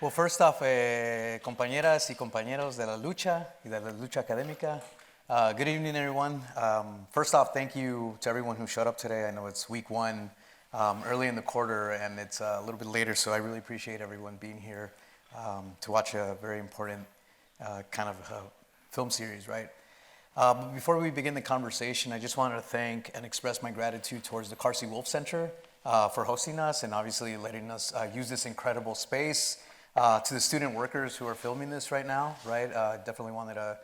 Well, first off, compañeras y compañeros de la lucha y de la lucha académica, good evening, everyone. First off, thank you to everyone who showed up today. I know it's week one, early in the quarter, and it's a little bit later, so I really appreciate everyone being here to watch a very important kind of film series, right? But before we begin the conversation, I just wanted to thank and express my gratitude towards the Carsey Wolf Center for hosting us and obviously letting us use this incredible space. To the student workers who are filming this right now, right? Definitely wanted to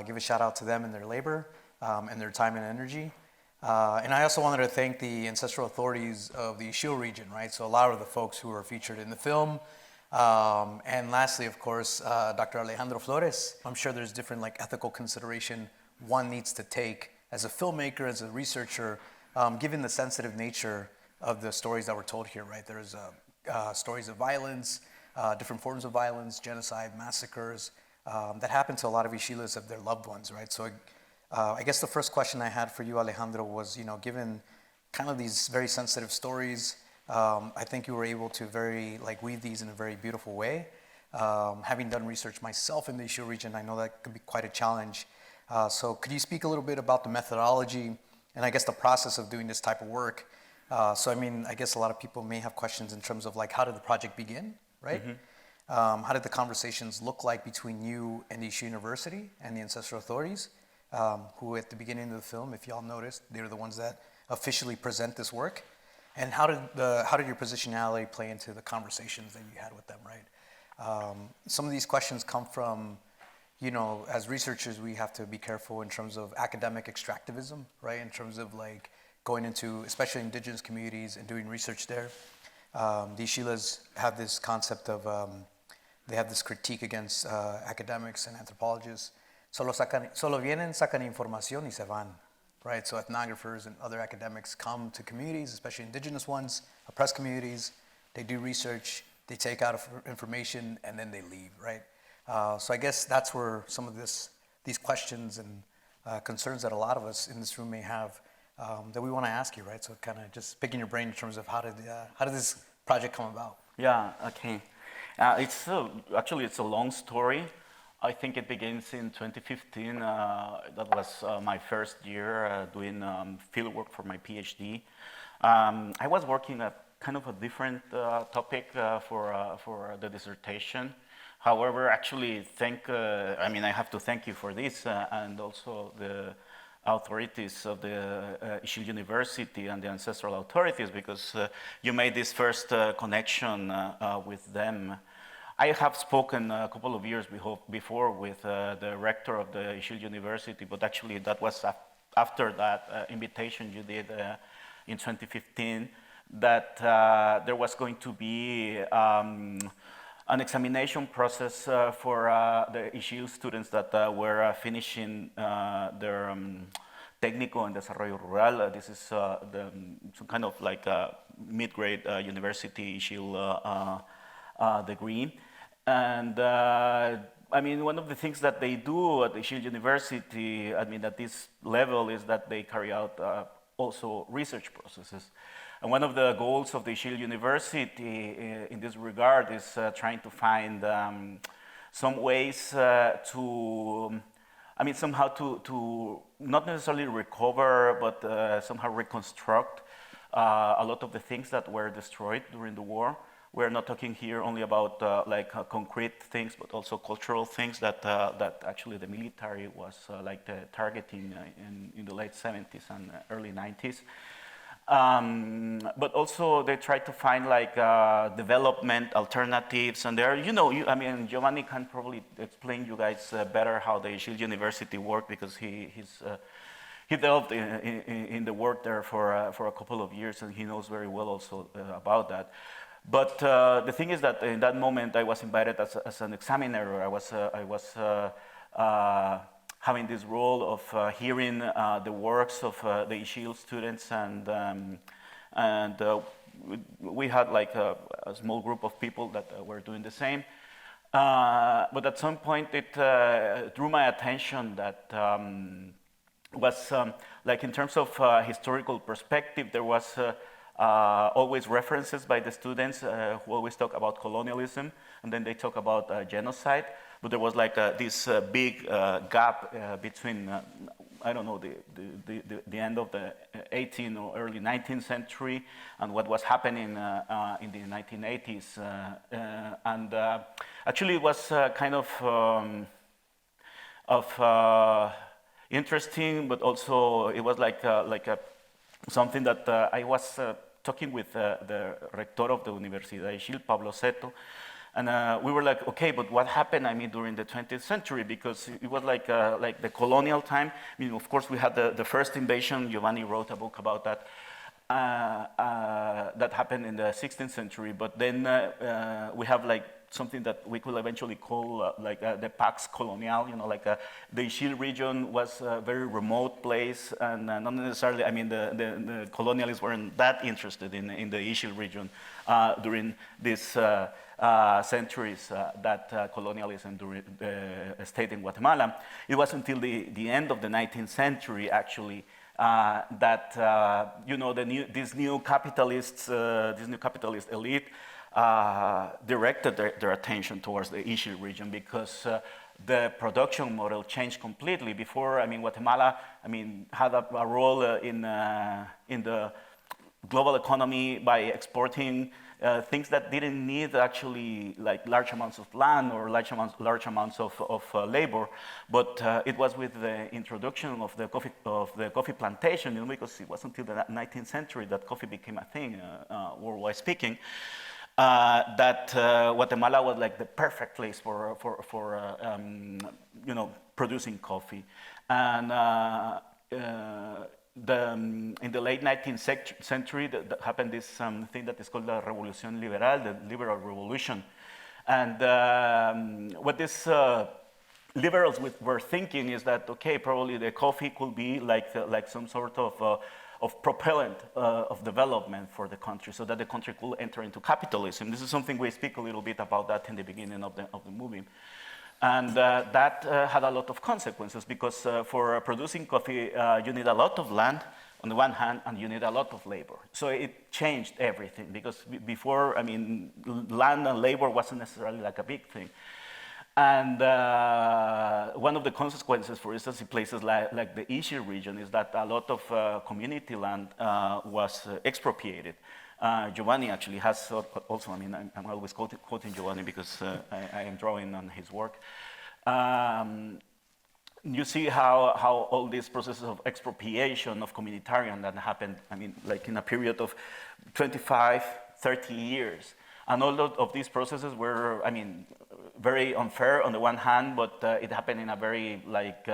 give a shout out to them and their labor and their time and energy. And I also wanted to thank the ancestral authorities of the Ixil region, right? So a lot of the folks who are featured in the film. And lastly, of course, Dr. Alejandro Flores. I'm sure there's different like ethical consideration one needs to take as a filmmaker, as a researcher, given the sensitive nature of the stories that were told here, right? There's stories of violence, different forms of violence, genocide, massacres that happen to a lot of Ixiles of their loved ones, right? So I guess the first question I had for you, Alejandro, was, given kind of these very sensitive stories, I think you were able to weave these in a very beautiful way. Having done research myself in the Ixil region, I know that could be quite a challenge. So could you speak a little bit about the methodology and I guess the process of doing this type of work? So I mean, I guess a lot of people may have questions in terms of like, how did the project begin? Right? Mm-hmm. How did the conversations look like between you and the Ixil University and the ancestral authorities, who at the beginning of the film, if y'all noticed, they were the ones that officially present this work? And how did your positionality play into the conversations that you had with them, right? Some of these questions come from, as researchers, we have to be careful in terms of academic extractivism, right? In terms of like going into, especially indigenous communities and doing research there. The Ixiles have this concept of, they have this critique against academics and anthropologists. Solo vienen, sacan información y se van, right? So ethnographers and other academics come to communities, especially indigenous ones, oppressed communities. They do research, they take out information, and then they leave, right? So I guess that's where some of these questions and concerns that a lot of us in this room may have that we want to ask you, right? So kind of just picking your brain in terms of how did this project come about? Yeah, okay. Actually, it's a long story. I think it begins in 2015. That was my first year doing field work for my PhD. I was working at kind of a different topic for the dissertation. However, actually, I have to thank you for this and also the authorities of the Ixil University and the ancestral authorities, because you made this first connection with them. I have spoken a couple of years before with the rector of the Ixil University, but actually that was after that invitation you did in 2015, that there was going to be an examination process for the Ixil students that were finishing their técnico en desarrollo rural. This is some kind of like a mid-grade university Ixil degree. And one of the things that they do at the Ixil University, at this level, is that they carry out also research processes. And one of the goals of the Ixil University in this regard is trying to find some ways somehow to not necessarily recover, but somehow reconstruct a lot of the things that were destroyed during the war. We're not talking here only about concrete things, but also cultural things that actually the military was targeting in the late 70s and early 90s. But also they try to find development alternatives, and there, Giovanni can probably explain you guys better how the Ixil University worked, because he delved in the work there for a couple of years, and he knows very well also about that. But the thing is that in that moment I was invited as an examiner. I was having this role of hearing the works of the Ixil students, and we had a small group of people that were doing the same. But at some point it drew my attention that was in terms of historical perspective, there was always references by the students who always talk about colonialism, and then they talk about genocide. But there was like this big gap between, I don't know, the end of the 18th or early 19th century and what was happening in the 1980s. And actually it was kind of interesting, but also it was like something that I was talking with the rector of the Universidad Ixil, Pablo Seto, and we were like, okay, but what happened, I mean, during the 20th century? Because it was like the colonial time. I mean, of course, we had the first invasion. Giovanni wrote a book about that. That happened in the 16th century. But then we have like something that we could eventually call the Pax Colonial, you know, like the Ixil region was a very remote place, and not necessarily, I mean, the colonialists weren't that interested in the Ixil region during these centuries that colonialism stayed in Guatemala. It was until the end of the 19th century, actually, that you know, this new capitalist elite directed their attention towards the Ixil region, because the production model changed completely. Before, I mean, Guatemala, I mean, had a role in the global economy by exporting things that didn't need actually like large amounts of land or large amounts of labor, but it was with the introduction of the coffee plantation, you know, because it wasn't until the 19th century that coffee became a thing, worldwide speaking. That Guatemala was like the perfect place for you know, producing coffee, and in the late 19th century, that happened this thing that is called the Revolución Liberal, the liberal revolution, and what these liberals were thinking is that, okay, probably the coffee could be like some sort of propellant of development for the country, so that the country could enter into capitalism. This is something we speak a little bit about that in the beginning of the movie. And that had a lot of consequences, because for producing coffee, you need a lot of land on the one hand, and you need a lot of labor. So it changed everything, because before, I mean, land and labor wasn't necessarily like a big thing. And one of the consequences, for instance, in places like the Ixil region, is that a lot of community land was expropriated. Giovanni actually has also, I mean, I'm always quoting Giovanni because I am drawing on his work. You see how all these processes of expropriation of communitarian that happened, I mean, like in a period of 25, 30 years. And all of these processes were, I mean, very unfair on the one hand, but it happened in a very like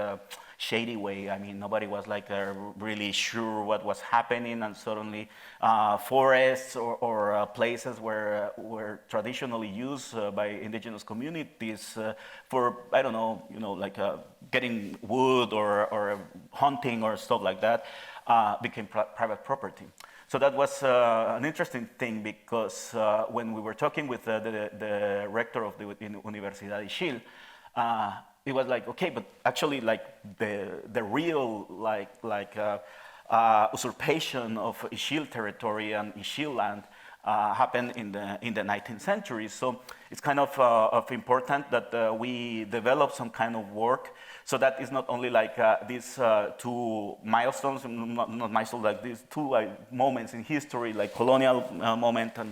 shady way. I mean, nobody was like really sure what was happening, and suddenly forests or places were traditionally used by indigenous communities for, I don't know, you know, like getting wood or hunting or stuff like that, became private property. So that was an interesting thing, because when we were talking with the rector of the Universidad Ixil, it was like, okay, but actually, like the real usurpation of Ixil territory and Ixil land happened in the 19th century. So it's kind of important that we develop some kind of work, so that it's not only like these two milestones, not milestones, like these two moments in history, like colonial moment and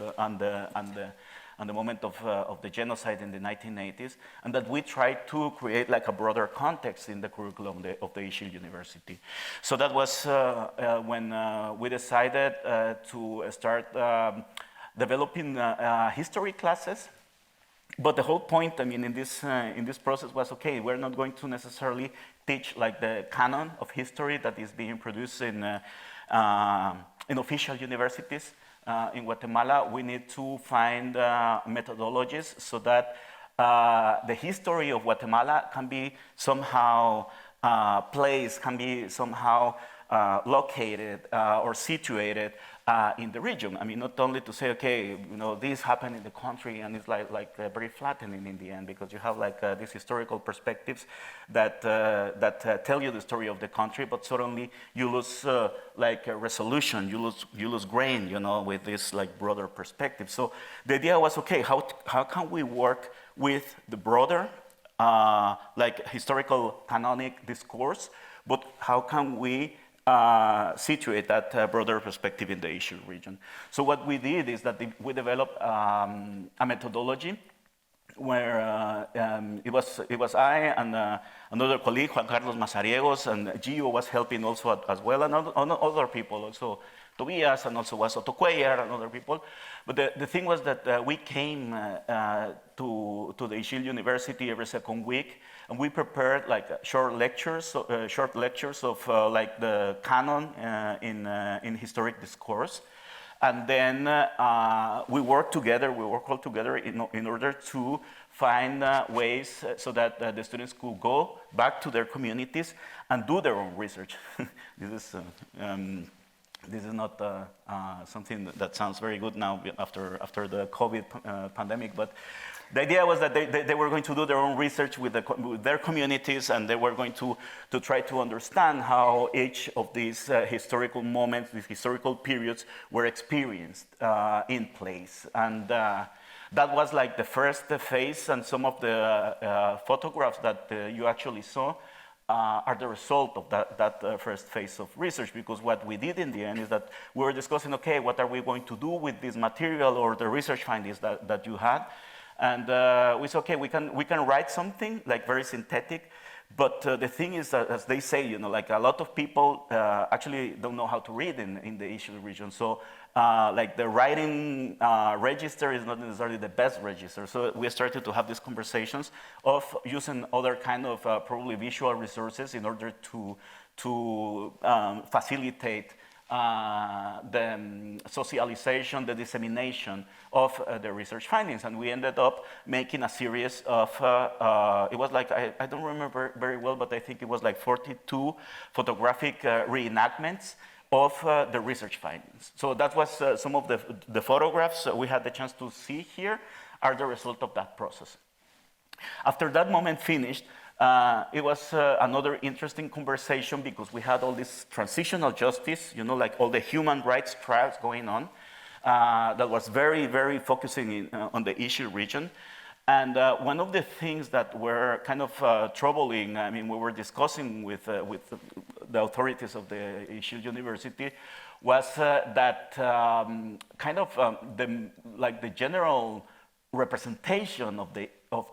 the moment of the genocide in the 1980s, and that we try to create like a broader context in the curriculum of the Ixil University. So that was when we decided to start developing history classes. But the whole point, I mean, in this process was, okay, we're not going to necessarily teach like the canon of history that is being produced in official universities in Guatemala. We need to find methodologies so that the history of Guatemala can be somehow placed, can be somehow located or situated in the region. I mean, not only to say, okay, this happened in the country, and it's like very flattening in the end, because you have like these historical perspectives that tell you the story of the country, but suddenly you lose like a resolution, you lose grain, with this like broader perspective. So the idea was, okay, how can we work with the broader like historical canonic discourse, but how can we situate that broader perspective in the Ixil region? So what we did is that we developed a methodology where it was I and another colleague, Juan Carlos Mazariegos, and Gio was helping also as well, and other people also, Tobias, and also was Otto Cuellar and other people. But the thing was that we came to the Ixil University every second week, and we prepared like short lectures of like the canon in historic discourse. And then we work all together in order to find ways so that the students could go back to their communities and do their own research. This is not something that sounds very good now after the COVID pandemic, but the idea was that they were going to do their own research with their communities, and they were going to try to understand how each of these historical moments, these historical periods, were experienced in place. And that was like the first phase, and some of the photographs that you actually saw are the result of that first phase of research, because what we did in the end is that we were discussing, okay, what are we going to do with this material or the research findings that you had? And we said, okay, we can write something like very synthetic, but the thing is that, as they say, like a lot of people actually don't know how to read in the Ixil region. So like the writing register is not necessarily the best register. So we started to have these conversations of using other kind of probably visual resources in order to facilitate the socialization, the dissemination of the research findings. And we ended up making a series of, it was like, I don't remember very well, but I think it was like 42 photographic reenactments of the research findings. So that was some of the photographs we had the chance to see here are the result of that process. After that moment finished, it was another interesting conversation, because we had all this transitional justice, like all the human rights trials going on, that was very, very focusing on the Ixil region. And one of the things that were kind of troubling, I mean, we were discussing with the authorities of the Ixil University, was that kind of the general representation of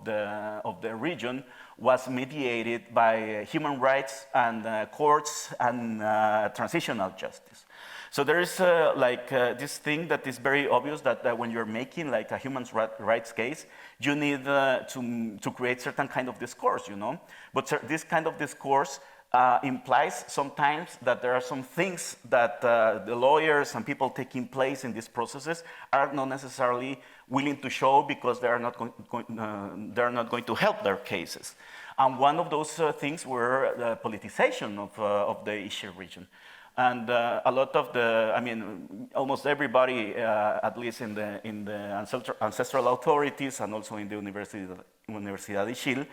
the region was mediated by human rights and courts and transitional justice. So there is this thing that is very obvious, that when you're making like a human rights case, you need to create certain kind of discourse, But this kind of discourse implies sometimes that there are some things that the lawyers and people taking place in these processes are not necessarily willing to show, because they are not going to help their cases. And one of those things were the politicization of the Ixil region. And a lot of almost everybody, at least in the ancestral authorities and also in the Universidad Ixil,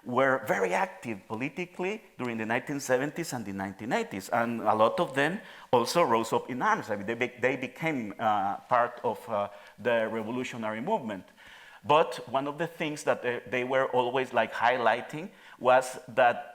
were very active politically during the 1970s and the 1980s. And a lot of them also rose up in arms. I mean, they became part of the revolutionary movement. But one of the things that they were always like highlighting was that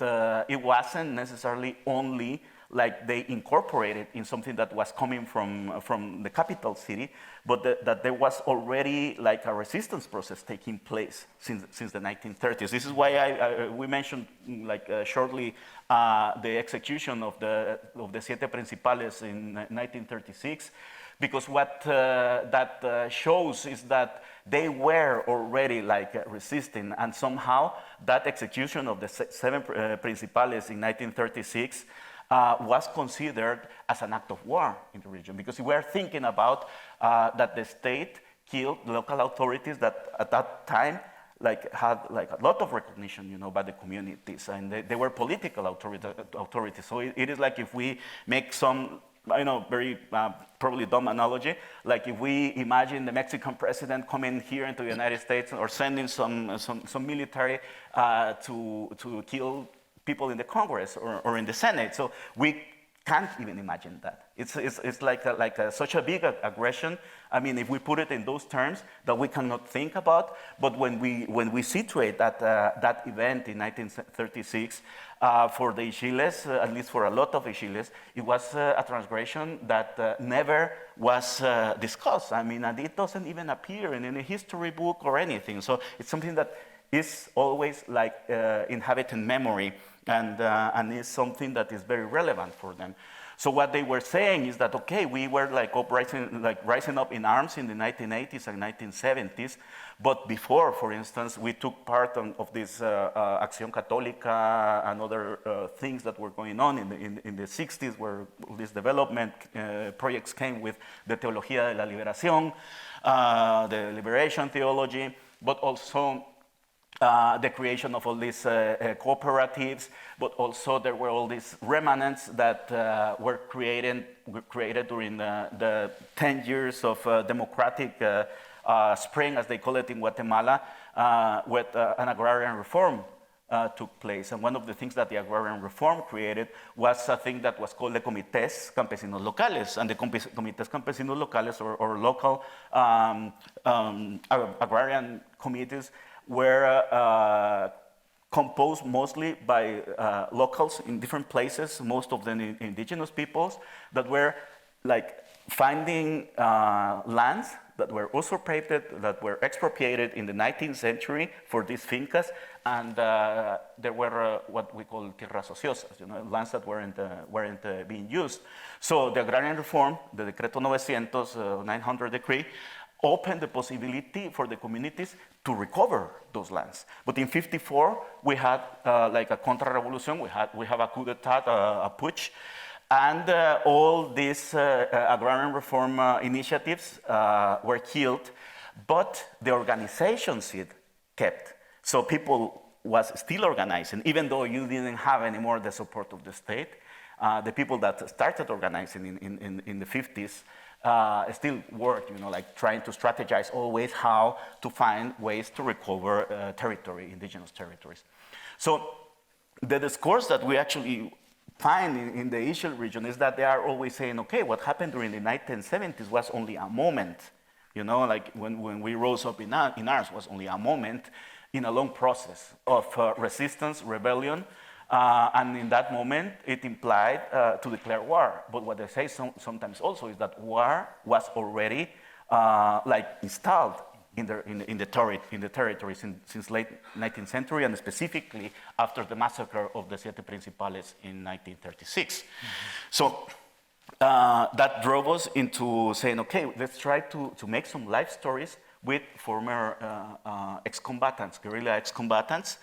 it wasn't necessarily only like they incorporated in something that was coming from the capital city, but that there was already like a resistance process taking place since the 1930s. This is why we mentioned like shortly the execution of the Siete Principales in 1936, because what that shows is that they were already like resisting, and somehow that execution of the seven Principales in 1936 was considered as an act of war in the region, because we are thinking about that the state killed local authorities that at that time had like a lot of recognition, by the communities, and they were political authorities. So it is like if we make some, very probably dumb analogy, like if we imagine the Mexican president coming here into the United States or sending some military to kill people in the Congress or in the Senate. So we can't even imagine that. It's like such a big aggression. I mean, if we put it in those terms that we cannot think about, but when we situate that event in 1936, for the Ixiles, at least for a lot of Ixiles, it was a transgression that never was discussed. I mean, and it doesn't even appear in any history book or anything. So it's something that is always like inhabiting memory, and is something that is very relevant for them. So what they were saying is that, okay, we were rising up in arms in the 1980s and 1970s, but before, for instance, we took part of this Acción Católica and other things that were going on in the 60s, where these development projects came with the Teología de la Liberación, the liberation theology, but also the creation of all these cooperatives, but also there were all these remnants that were created during the 10 years of democratic spring, as they call it in Guatemala, with an agrarian reform took place. And one of the things that the agrarian reform created was a thing that was called the Comités Campesinos Locales. And the Comités Campesinos Locales, or local agrarian committees, were composed mostly by locals in different places, most of them indigenous peoples, that were like finding lands that were usurpated, that were expropriated in the 19th century for these fincas, and there were what we call tierras ociosas, lands that weren't being used. So the agrarian reform, the Decreto 900 decree, opened the possibility for the communities to recover those lands. But in ¡54, we had like a contra-revolution, we have a coup d'etat, a putsch, and all these agrarian reform initiatives were killed, but the organization seed kept. So people was still organizing, even though you didn't have anymore the support of the state. The people that started organizing in the 50s still worked, like trying to strategize always how to find ways to recover territory, indigenous territories. So the discourse that we actually find in the Ixil region is that they are always saying, okay, what happened during the 1970s was only a moment. Like when we rose up in arms was only a moment in a long process of resistance, rebellion, and in that moment, it implied to declare war. But what they say sometimes also is that war was already installed in the territory since late 19th century, and specifically after the massacre of the Siete Principales in 1936. So that drove us into saying, okay, let's try to make some life stories with former ex-combatants, guerrilla ex-combatants,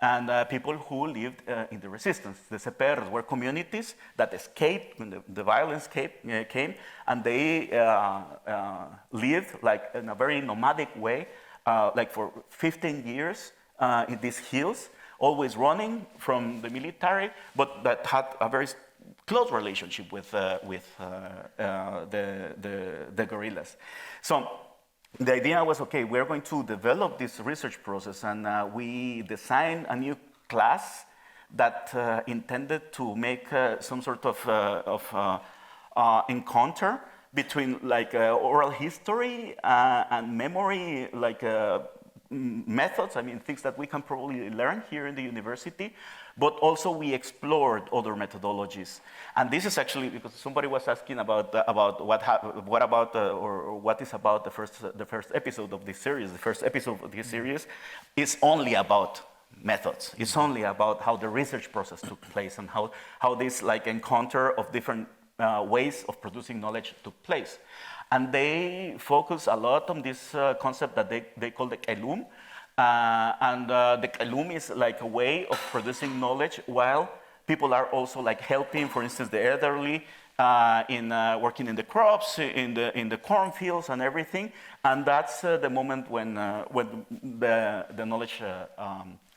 and people who lived in the resistance. The CPRs were communities that escaped when the violence came, and they lived like in a very nomadic way, like for 15 years in these hills, always running from the military, but that had a very close relationship with the guerrillas. So the idea was, okay, we're going to develop this research process, and we designed a new class that intended to make some sort of encounter between like oral history and memory, like methods, things that we can probably learn here in the university, but also we explored other methodologies. And this is actually because somebody was asking about what is about the first episode of this series. The first episode of this series is only about methods. It's only about how the research process took place and how this like encounter of different ways of producing knowledge took place. And they focus a lot on this concept that they call the kelum. And the kelum is like a way of producing knowledge while people are also like helping, for instance, the elderly in working in the crops, in the cornfields and everything. And that's the moment when the knowledge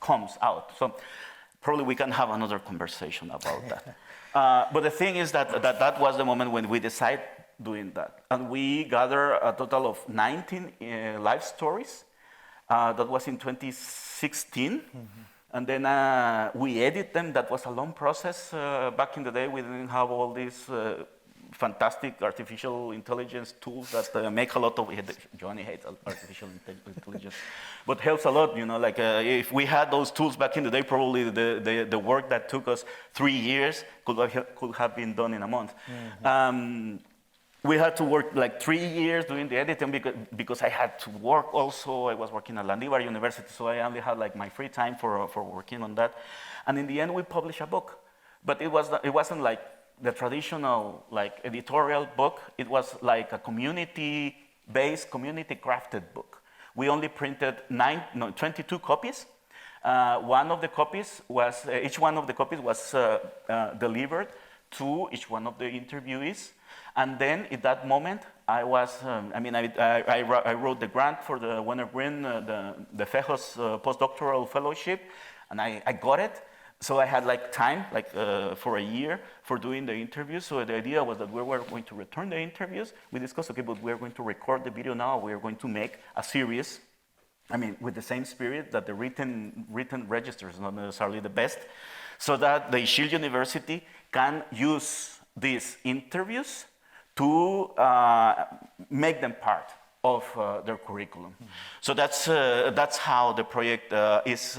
comes out. So probably we can have another conversation about that. But the thing is that was the moment when we decided doing that. And we gathered a total of 19 life stories. That was in 2016. And then we edit them. That was a long process. Back in the day, we didn't have all these fantastic artificial intelligence tools that make a lot of. Johnny hates artificial intelligence, but helps a lot. You know, like if we had those tools back in the day, probably the work that took us 3 years could have been done in a month. We had to work like 3 years doing the editing because I had to work also. I was working at Landívar University, so I only had like my free time for working on that. And in the end, we published a book, but it wasn't like the traditional like editorial book. It was like a community-based, community-crafted book. We only printed 22 copies. Each one of the copies was delivered to each one of the interviewees. And then at that moment, I wrote the grant for the Werner Green, the FEJOS postdoctoral fellowship, and I got it. So I had like time, for a year for doing the interviews. So the idea was that we were going to return the interviews. We discussed, okay, but we're going to record the video now. We're going to make a series, with the same spirit that the written register is not necessarily the best, so that the Ixil University can use these interviews to make them part of their curriculum. So that's how the project is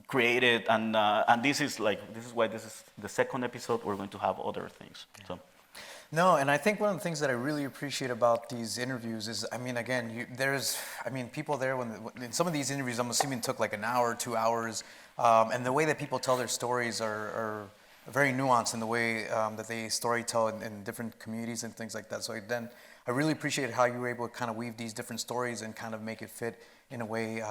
created, and this is why this is the second episode. We're going to have other things. So. No, and I think one of the things that I really appreciate about these interviews is, people there in some of these interviews, I'm assuming took like an hour, 2 hours, and the way that people tell their stories are very nuanced in the way that they storytell in different communities and things like that. So then I really appreciate how you were able to kind of weave these different stories and kind of make it fit in a way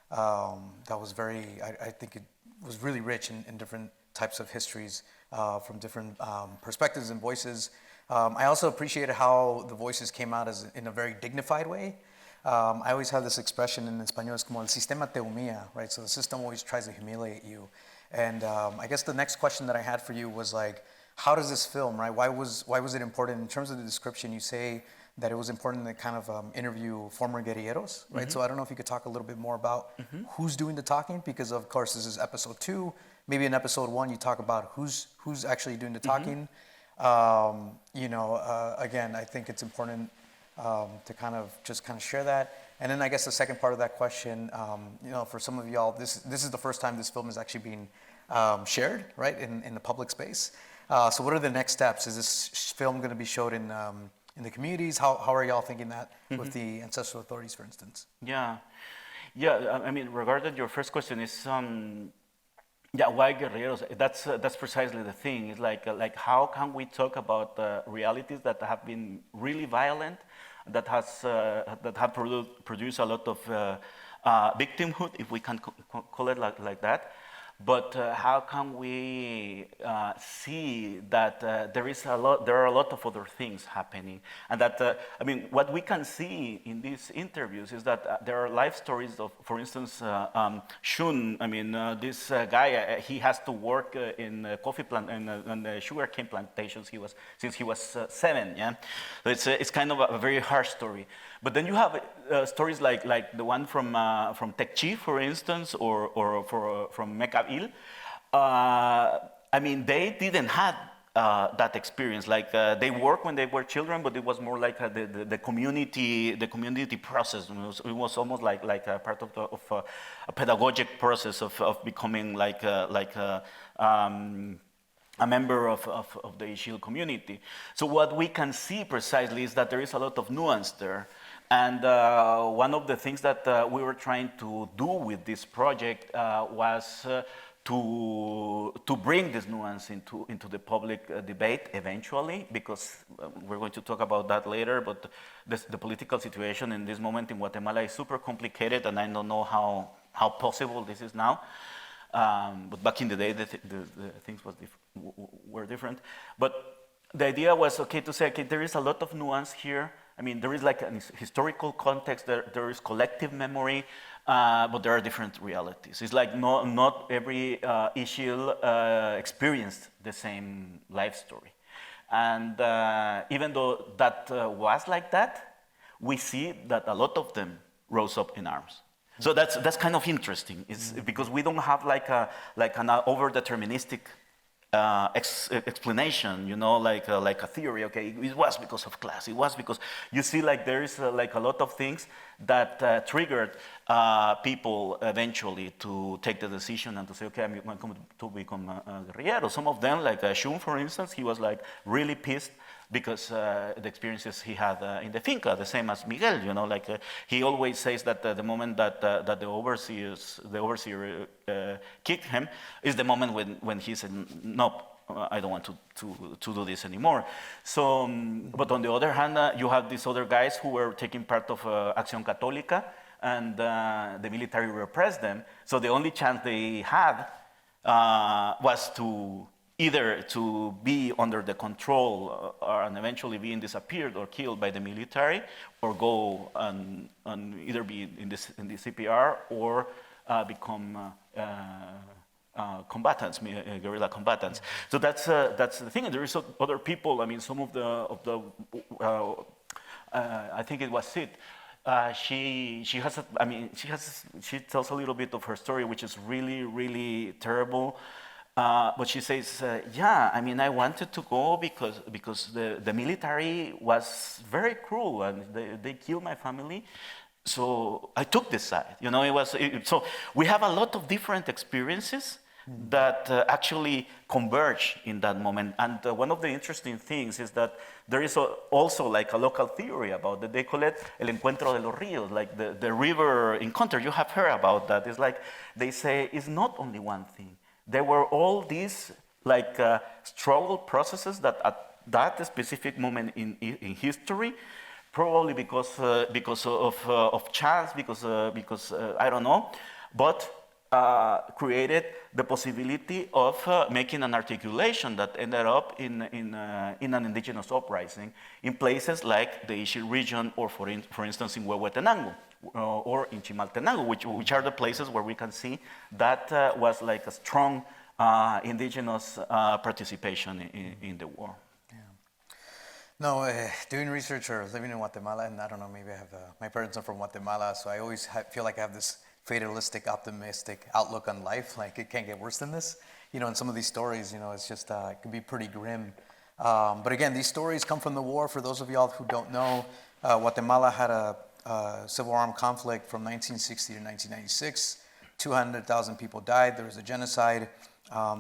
that was I think it was really rich in different types of histories from different perspectives and voices. I also appreciated how the voices came out in a very dignified way. I always have this expression in Espanol, es como el sistema te humilla, right? So the system always tries to humiliate you. And I guess the next question that I had for you was like, how does this film, right? Why was it important? In terms of the description, you say that it was important to kind of interview former guerrilleros, right? Mm-hmm. So I don't know if you could talk a little bit more about who's doing the talking, because of course this is episode 2. Maybe in episode 1 you talk about who's actually doing the talking. Again, I think it's important to kind of share that. And then I guess the second part of that question, for some of y'all, this is the first time this film is actually being shared, right, in the public space. So what are the next steps? Is this film going to be showed in the communities? How are y'all thinking that with the ancestral authorities, for instance? Yeah. Regarding your first question is, why guerrilleros? That's precisely the thing. It's like how can we talk about realities that have been really violent, that have produced a lot of victimhood, if we can call it like that. But how can we see that there are a lot of other things happening, and that what we can see in these interviews is that there are life stories of, for instance, Shun. This guy, he has to work in coffee plant and sugarcane plantations. Since he was 7. Yeah, so it's kind of a very harsh story. But then you have stories like the one from Tecchi, for instance, or from Mecaville. They didn't have that experience. They worked when they were children, but it was more like the community process. It was almost like a part of a pedagogic process of becoming a member of the Ixil community. So what we can see precisely is that there is a lot of nuance there. And one of the things that we were trying to do with this project was to bring this nuance into the public debate eventually, because we're going to talk about that later, but the political situation in this moment in Guatemala is super complicated, and I don't know how possible this is now. But back in the day, the things were different. But the idea was, okay, to say, okay, there is a lot of nuance here. I mean, there is like a historical context, there is collective memory, but there are different realities. It's like not every Ixil experienced the same life story. And even though that was like that, we see that a lot of them rose up in arms. So that's kind of interesting. It's because we don't have like an over-deterministic explanation, you know, like a theory. Okay, it was because of class. It was because you see, like there is like a lot of things that triggered people eventually to take the decision and to say, okay, I'm going to become a guerrillero. Some of them, like Shun, for instance, he was like really pissed because the experiences he had in the finca, the same as Miguel, you know, like he always says that the moment that the overseer kicked him is the moment when he said, no, I don't want to do this anymore. So, but on the other hand, you have these other guys who were taking part of Acción Católica, and the military repressed them. So the only chance they had was to either to be under the control and eventually being disappeared or killed by the military, or go and either be in the CPR or become combatants, guerrilla combatants. So that's the thing. And there is other people. I mean, some of the I think it was Sid. She tells a little bit of her story, which is really, really terrible. But she says, yeah, I mean, I wanted to go because the military was very cruel and they killed my family. So I took this side. You know, so we have a lot of different experiences that actually converge in that moment. And one of the interesting things is that there is also like a local theory about that. They call it el encuentro de los ríos, like the river encounter. You have heard about that. It's like they say it's not only one thing. There were all these like struggle processes that at that specific moment in history, probably because of chance, because I don't know, but created the possibility of making an articulation that ended up in an indigenous uprising in places like the Ixil region, or for instance in Huehuetenango. Or in Chimaltenango, which are the places where we can see that was like a strong indigenous participation in the war. Yeah. No, doing research or living in Guatemala, and I don't know, maybe I have my parents are from Guatemala, so I always feel like I have this fatalistic, optimistic outlook on life. Like it can't get worse than this. You know, in some of these stories, you know, it's just it can be pretty grim. But again, these stories come from the war. For those of y'all who don't know, Guatemala had a civil armed conflict from 1960 to 1996. 200,000 people died. There was a genocide.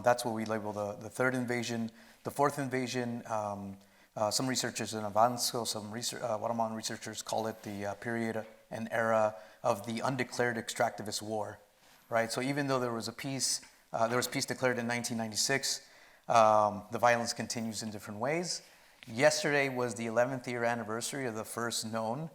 That's what we label the third invasion. The fourth invasion, some researchers in Avanzo, some Guatemalan researchers call it the period and era of the undeclared extractivist war, right? So even though there was peace declared in 1996, the violence continues in different ways. Yesterday was the 11th year anniversary of the first known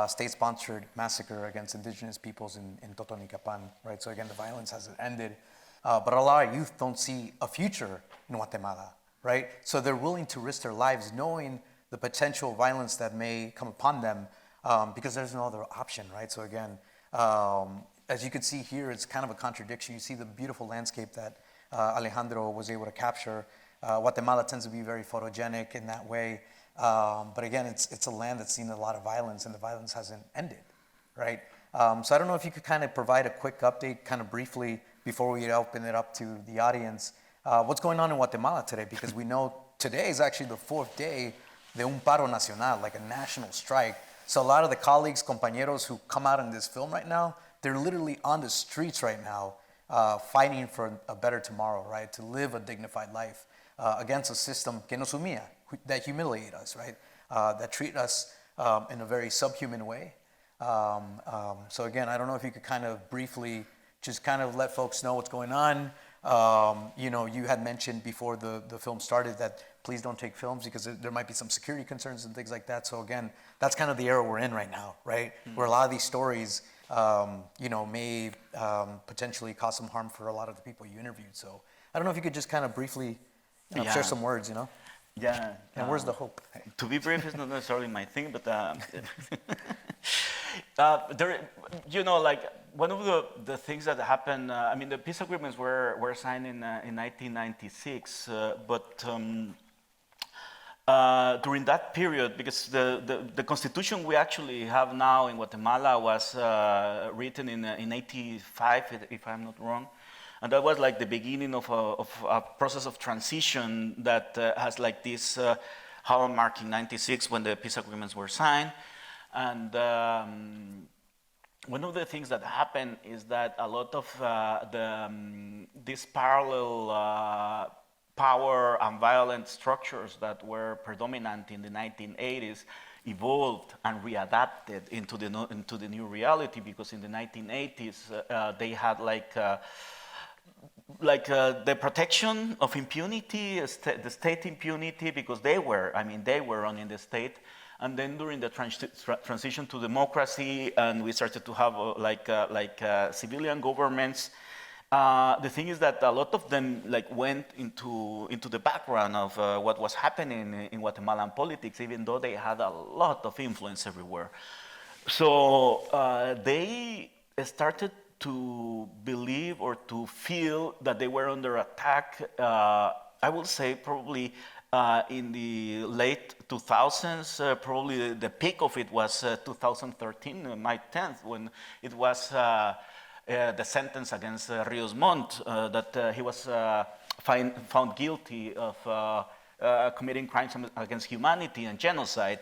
state-sponsored massacre against indigenous peoples in Totonicapán, right? So again, the violence hasn't ended, but a lot of youth don't see a future in Guatemala, right? So they're willing to risk their lives knowing the potential violence that may come upon them because there's no other option, right? So again, as you can see here, it's kind of a contradiction. You see the beautiful landscape that Alejandro was able to capture. Guatemala tends to be very photogenic in that way. But again, it's a land that's seen a lot of violence, and the violence hasn't ended, right? So I don't know if you could kind of provide a quick update, kind of briefly, before we open it up to the audience. What's going on in Guatemala today? Because we know today is actually the fourth day de un paro nacional, like a national strike. So a lot of the colleagues, compañeros who come out in this film right now, they're literally on the streets right now, fighting for a better tomorrow, right? To live a dignified life against a system que nos humilla, that humiliate us, right? That treat us in a very subhuman way. So again, I don't know if you could kind of briefly just kind of let folks know what's going on. You know, you had mentioned before the film started that please don't take films because there might be some security concerns and things like that. So again, that's kind of the era we're in right now, right? Mm-hmm. Where a lot of these stories may potentially cause some harm for a lot of the people you interviewed. So I don't know if you could just kind of briefly share some words, Yeah. And where's the hope? To be brief is not necessarily my thing, but like one of the things that happened. The peace agreements were signed in 1996, but during that period, because the constitution we actually have now in Guatemala was written in 85, if I'm not wrong. And that was like the beginning of a process of transition that has like this hallmark in 96 when the peace agreements were signed. And one of the things that happened is that a lot of these parallel power and violent structures that were predominant in the 1980s evolved and readapted into the new reality, because in the 1980s they had the protection of impunity, the state impunity, because they were running the state. And then during the transition to democracy, and we started to have civilian governments. The thing is that a lot of them went into the background of what was happening in Guatemalan politics, even though they had a lot of influence everywhere. So they started to believe or to feel that they were under attack. I will say probably in the late 2000s, probably the peak of it was 2013, May 10th, when it was the sentence against Rios Montt, that he was found guilty of committing crimes against humanity and genocide.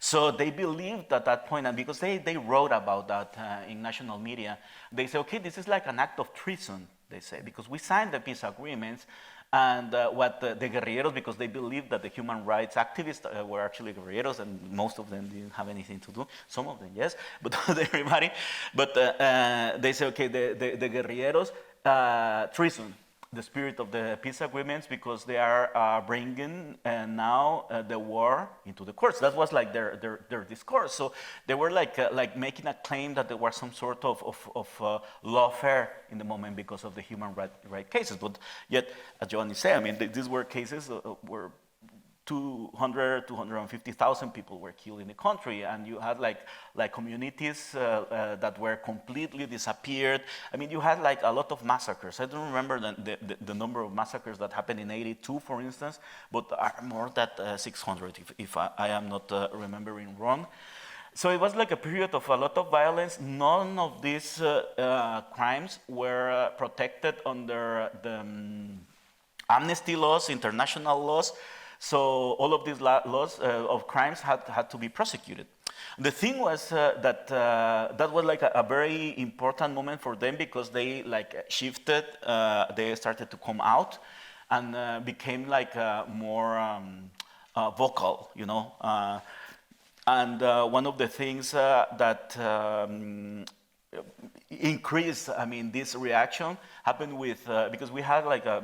So they believed at that point, and because they wrote about that in national media, they say, okay, this is like an act of treason, they say, because we signed the peace agreements, and what the guerrilleros, because they believed that the human rights activists were actually guerrilleros, and most of them didn't have anything to do. Some of them, yes, but not everybody. But they say, okay, the guerrilleros, treason, the spirit of the peace agreements, because they are bringing now the war into the courts. That was like their discourse. So they were like making a claim that there was some sort of lawfare in the moment because of the human right cases. But yet, as Giovanni said, these were cases where 250,000 people were killed in the country, and you had like communities that were completely disappeared. You had like a lot of massacres. I don't remember the number of massacres that happened in '82, for instance, but are more than 600, if I am not remembering wrong. So it was like a period of a lot of violence. None of these crimes were protected under the amnesty laws, international laws. So all of these laws of crimes had to be prosecuted. The thing was that was like a very important moment for them, because they shifted. They started to come out and became more vocal, and one of the things that increased, this reaction happened with because we had a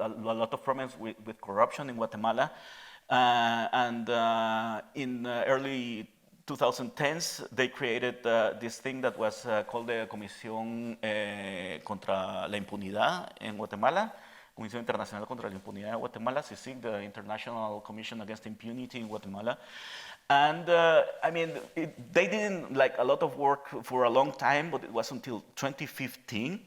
lot of problems with corruption in Guatemala, and in early 2010s they created this thing that was called the Comisión contra la Impunidad en Guatemala, Comisión Internacional contra la Impunidad en Guatemala, CICIG, the International Commission Against Impunity in Guatemala. And they didn't a lot of work for a long time, but it was until 2015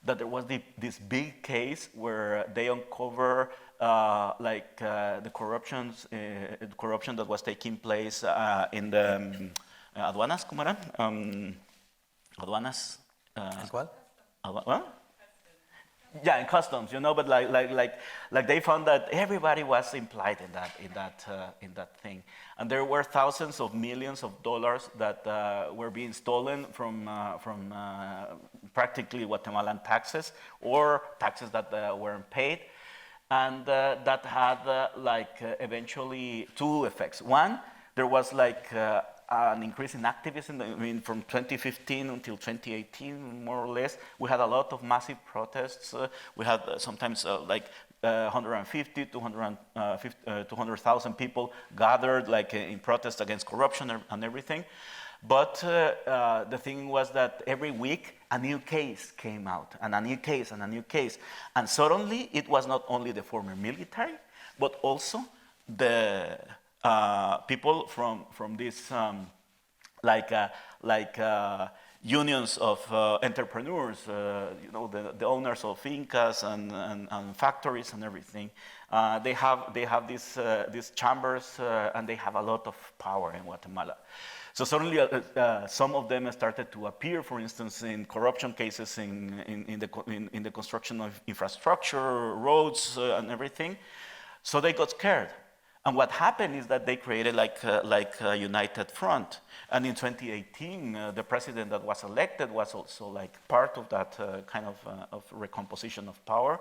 that there was this big case where they uncover the corruption that was taking place in the aduanas, ¿cómo era? Aduanas. ¿Cuál? Yeah, in customs, but like they found that everybody was implied in that thing, and there were thousands of millions of dollars that were being stolen from practically Guatemalan taxes, or taxes that weren't paid, and that had eventually two effects. One, there was an increase in activism. From 2015 until 2018, more or less, we had a lot of massive protests. We had sometimes 150, 200,000 people gathered in protest against corruption and everything. But the thing was that every week a new case came out, and a new case, and a new case. And suddenly it was not only the former military, but also the people from this unions of entrepreneurs, the owners of fincas and factories and everything. They have these chambers, and they have a lot of power in Guatemala. So suddenly, some of them started to appear, for instance, in corruption cases in the construction of infrastructure, roads, and everything. So they got scared. And what happened is that they created like a united front. And in 2018, the president that was elected was also like part of that kind of recomposition of power.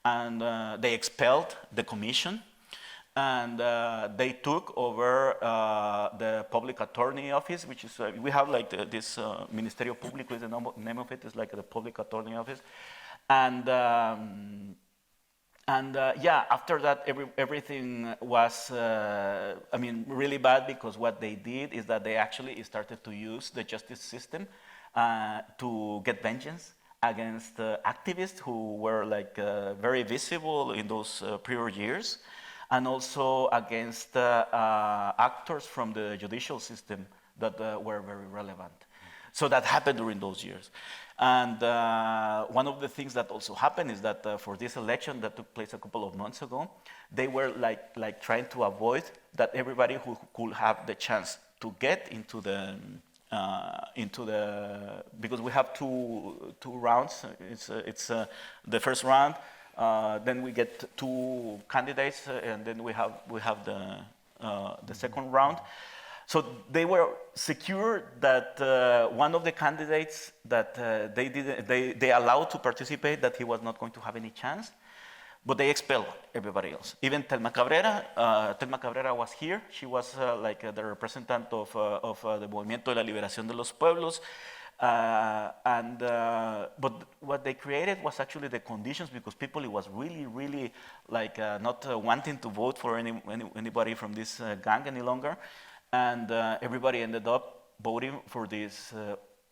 And they expelled the commission. And they took over the public attorney office, which is, we have like this Ministerio Público is the name of it, is like the public attorney office. And after that, everything was, really bad, because what they did is that they actually started to use the justice system to get vengeance against activists who were like very visible in those prior years, and also against actors from the judicial system that were very relevant. So that happened during those years. And one of the things that also happened is that for this election that took place a couple of months ago, they were like trying to avoid that everybody who could have the chance to get into the because we have two rounds. It's the first round. Then we get two candidates, and then we have the second round. So they were secure that one of the candidates that they allowed to participate, that he was not going to have any chance, but they expelled everybody else. Even Telma Cabrera was here. She was like the representative of the Movimiento de la Liberación de los Pueblos. But what they created was actually the conditions, because people, it was really like not wanting to vote for anybody from this gang any longer. And everybody ended up voting for this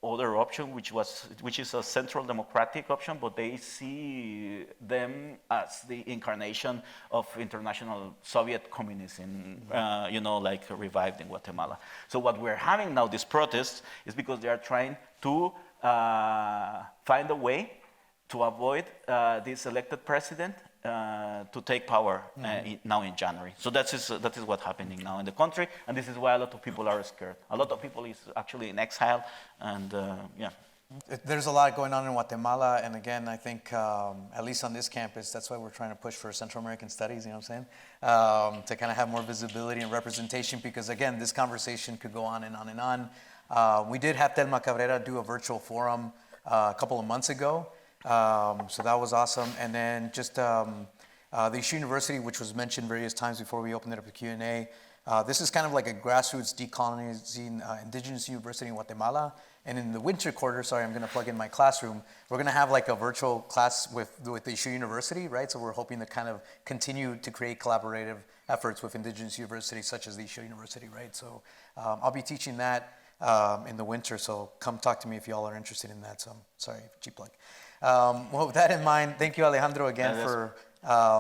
other option, which is a central democratic option, but they see them as the incarnation of international Soviet communism, like revived in Guatemala. So what we're having now, these protests, is because they are trying to find a way to avoid this elected president to take power now in January. So that is what's happening now in the country, and this is why a lot of people are scared. A lot of people is actually in exile, and There's a lot going on in Guatemala, and again, I think, at least on this campus, that's why we're trying to push for Central American Studies, you know what I'm saying? To kind of have more visibility and representation, because again, this conversation could go on and on and on. We did have Telma Cabrera do a virtual forum a couple of months ago. So that was awesome. And then just the Ixil University, which was mentioned various times before we opened it up to Q&A. This is kind of like a grassroots decolonizing indigenous university in Guatemala. And in the winter quarter, sorry, I'm going to plug in my classroom. We're going to have like a virtual class with the Ixil University, right? So we're hoping to kind of continue to create collaborative efforts with indigenous universities such as the Ixil University, right? So I'll be teaching that in the winter. So come talk to me if y'all are interested in that. So sorry, cheap plug. Well, with that in mind, thank you, Alejandro, again for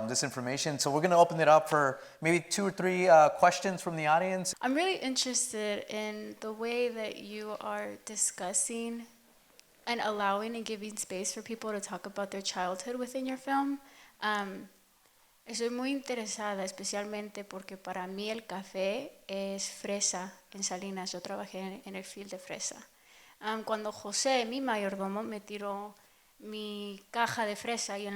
this information. So we're going to open it up for maybe 2 or 3 questions from the audience. I'm really interested in the way that you are discussing and allowing and giving space for people to talk about their childhood within your film. Estoy muy interesada, especialmente porque para mí el café es fresa en Salinas. Yo trabajé en el field de fresa. Cuando José, mi mayordomo, me tiró mi caja de fresa y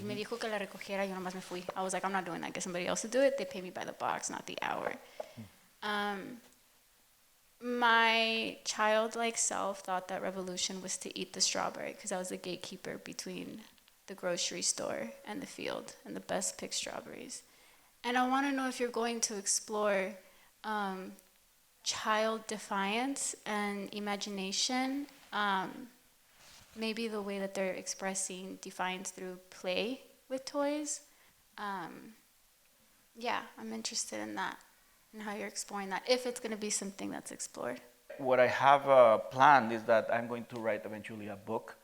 me dijo que la recogiera, yo nomás me fui. I was like, I'm not doing that. Get somebody else to do it. They pay me by the box, not the hour. My childlike self thought that revolution was to eat the strawberry, because I was the gatekeeper between the grocery store and the field, and the best picked strawberries. And I want to know if you're going to explore child defiance and imagination, maybe the way that they're expressing defiance through play with toys. Yeah, I'm interested in that, and how you're exploring that, if it's going to be something that's explored. What I have planned is that I'm going to write eventually a book,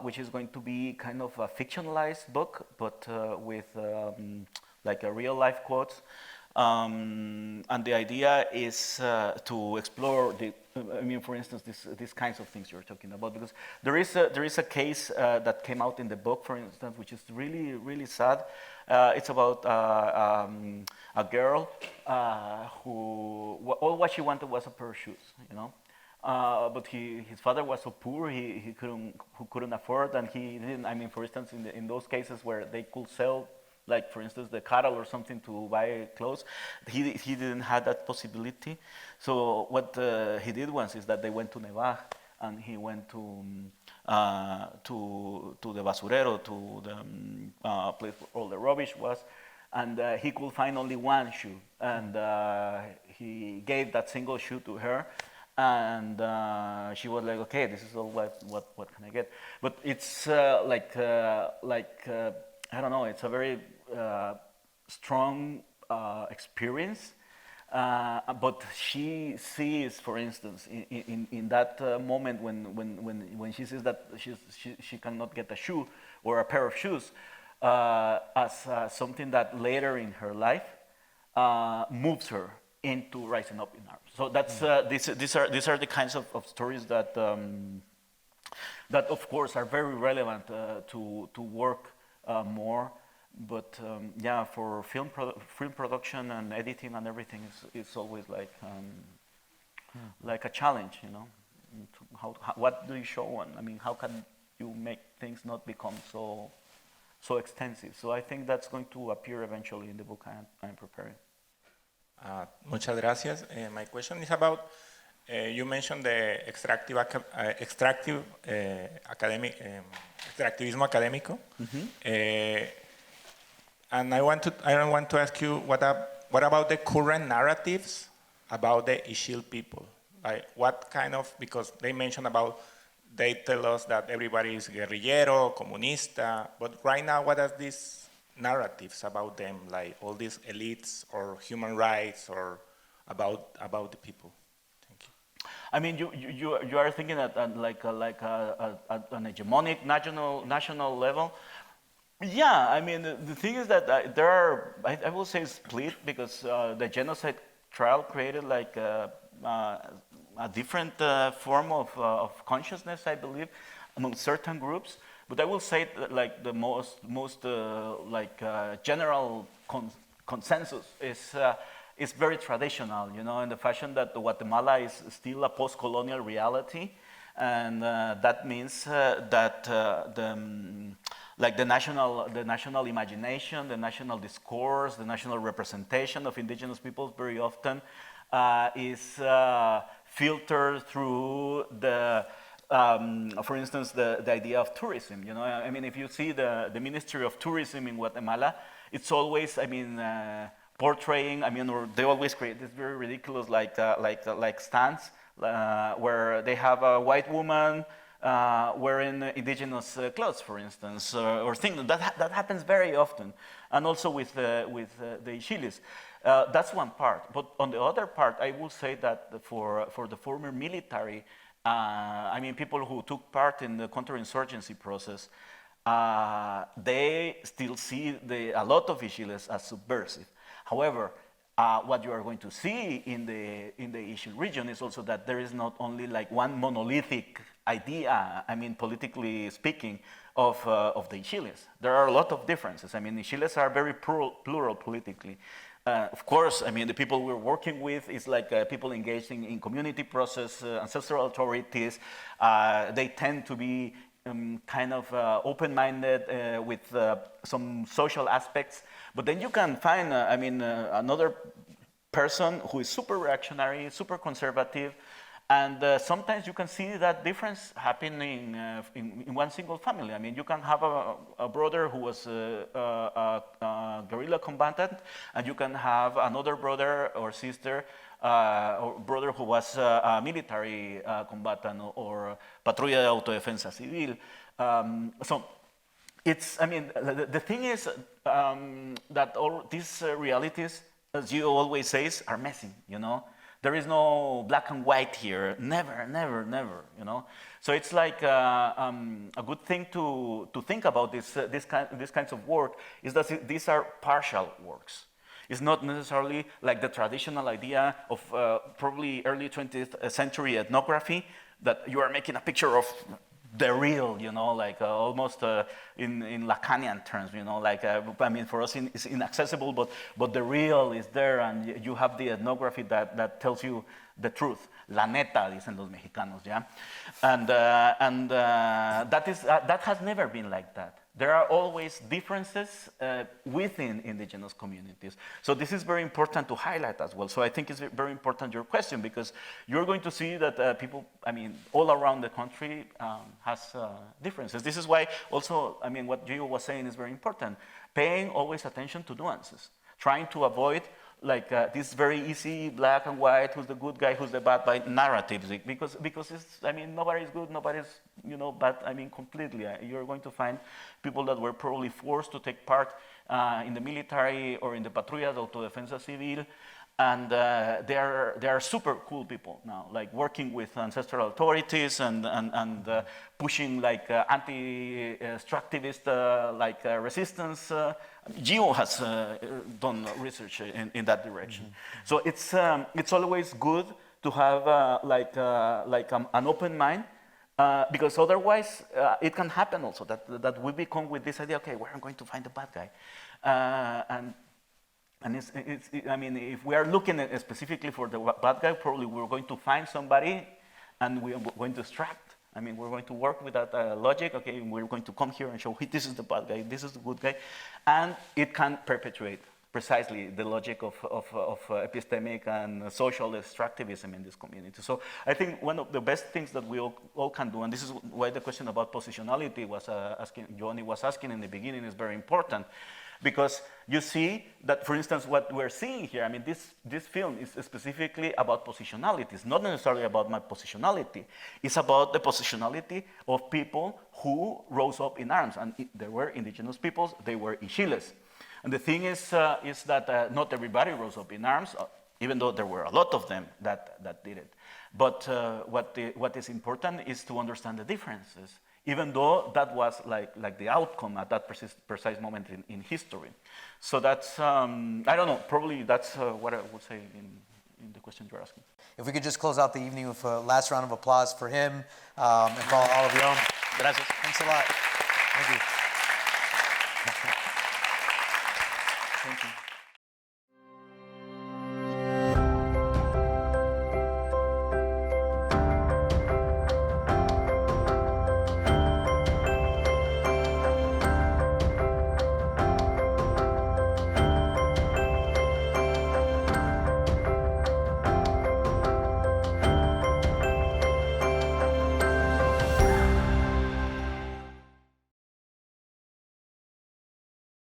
which is going to be kind of a fictionalized book, but with like a real life quotes. And the idea is to explore the, I mean, for instance, these kinds of things you're talking about, because there is a case that came out in the book, for instance, which is really, really sad. It's about a girl who all what she wanted was a pair of shoes, you know. But his father was so poor, he couldn't afford, and he didn't. I mean, for instance, in those cases where they could sell, like for instance the cattle or something to buy clothes, he didn't have that possibility. So what he did once is that they went to Neva, and he went to the basurero, to the place where all the rubbish was, and he could find only one shoe, and he gave that single shoe to her. And she was like, okay, this is all what can I get? But it's like I don't know, it's a very strong experience. But she sees, for instance, in that moment when she sees that she cannot get a shoe or a pair of shoes, as something that later in her life moves her into rising up in arms. So that's these are the kinds of stories that that of course are very relevant to work more. But yeah, for film production and editing and everything, it's always like a challenge, you know. What do you show on? I mean, how can you make things not become so extensive? So I think that's going to appear eventually in the book I'm preparing. Muchas gracias. My question is about, you mentioned the extractivismo académico. And I want to ask you, what about the current narratives about the Ixil people? Like what kind of, because they mentioned about, they tell us that everybody is guerrillero, comunista, but right now what are these narratives about them, like all these elites or human rights or about the people? Thank you. I mean, you are thinking at an hegemonic national level. Yeah, I mean, the thing is that there are, I will say, split, because the genocide trial created like a different form of consciousness, I believe, among certain groups. But I will say that, like, the most general consensus is very traditional, you know, in the fashion that Guatemala is still a post-colonial reality, and that means that the national imagination, the national discourse, the national representation of indigenous peoples very often is filtered through the for instance, the idea of tourism. You know, I mean, if you see the Ministry of Tourism in Guatemala, it's always, I mean, portraying. I mean, or they always create this very ridiculous like stands where they have a white woman wearing indigenous clothes, for instance, or things that happens very often, and also with the Ixiles. That's one part. But on the other part, I will say that for the former military, I mean, people who took part in the counterinsurgency process, they still see a lot of Ixiles as subversive. However, what you are going to see in the Ixil region is also that there is not only like one monolithic idea, I mean, politically speaking, of the Ixiles. There are a lot of differences. I mean, Ixiles are very plural politically. Of course, I mean, the people we're working with is like people engaging in community process, ancestral authorities. They tend to be kind of open-minded with some social aspects. But then you can find, I mean, another person who is super reactionary, super conservative, and sometimes you can see that difference happening in one single family. I mean, you can have a brother who was a guerrilla combatant, and you can have another brother or sister or brother who was a military combatant or patrulla de autodefensa civil. So it's, I mean, the thing is that all these realities, as you always say, are messy, you know? There is no black and white here. Never, never, never. You know. So it's like a good thing to think about these kinds of work is that these are partial works. It's not necessarily like the traditional idea of probably early 20th century ethnography that you are making a picture of the real, you know, like almost in Lacanian terms, you know, like, I mean, for us it's inaccessible, but the real is there, and you have the ethnography that tells you the truth. La neta, dicen los mexicanos, yeah? And that has never been like that. There are always differences within indigenous communities. So this is very important to highlight as well. So I think it's very important, your question, because you're going to see that people, I mean, all around the country has differences. This is why also, I mean, what Gio was saying is very important. Paying always attention to nuances. Trying to avoid like this very easy black and white, who's the good guy, who's the bad guy narratives, because it's, I mean, nobody's good, nobody's, you know, bad, I mean, completely. You're going to find people that were probably forced to take part in the military or in the patrullas, autodefensa civil, and they are super cool people now, like working with ancestral authorities and pushing like anti-extractivist like resistance. Gio has done research in that direction. Mm-hmm. So it's always good to have an open mind, because otherwise it can happen also that we become with this idea, okay, where I'm going to find the bad guy, and I mean, if we are looking at specifically for the bad guy, probably we're going to find somebody, and we're going to extract. I mean, we're going to work with that logic. Okay, we're going to come here and show this is the bad guy, this is the good guy, and it can perpetuate precisely the logic of epistemic and social extractivism in this community. So I think one of the best things that we all can do, and this is why the question about positionality was Giovanni was asking in the beginning, is very important. Because you see that, for instance, what we're seeing here, I mean, this film is specifically about positionality. It's not necessarily about my positionality. It's about the positionality of people who rose up in arms. And there were indigenous peoples, they were Ixiles. And the thing is that not everybody rose up in arms, even though there were a lot of them that did it. But what is important is to understand the differences, even though that was like the outcome at that precise moment in history. So that's, I don't know, probably that's what I would say in the question you're asking. If we could just close out the evening with a last round of applause for him and for all of you. Gracias. Thanks a lot. Thank you. Thank you.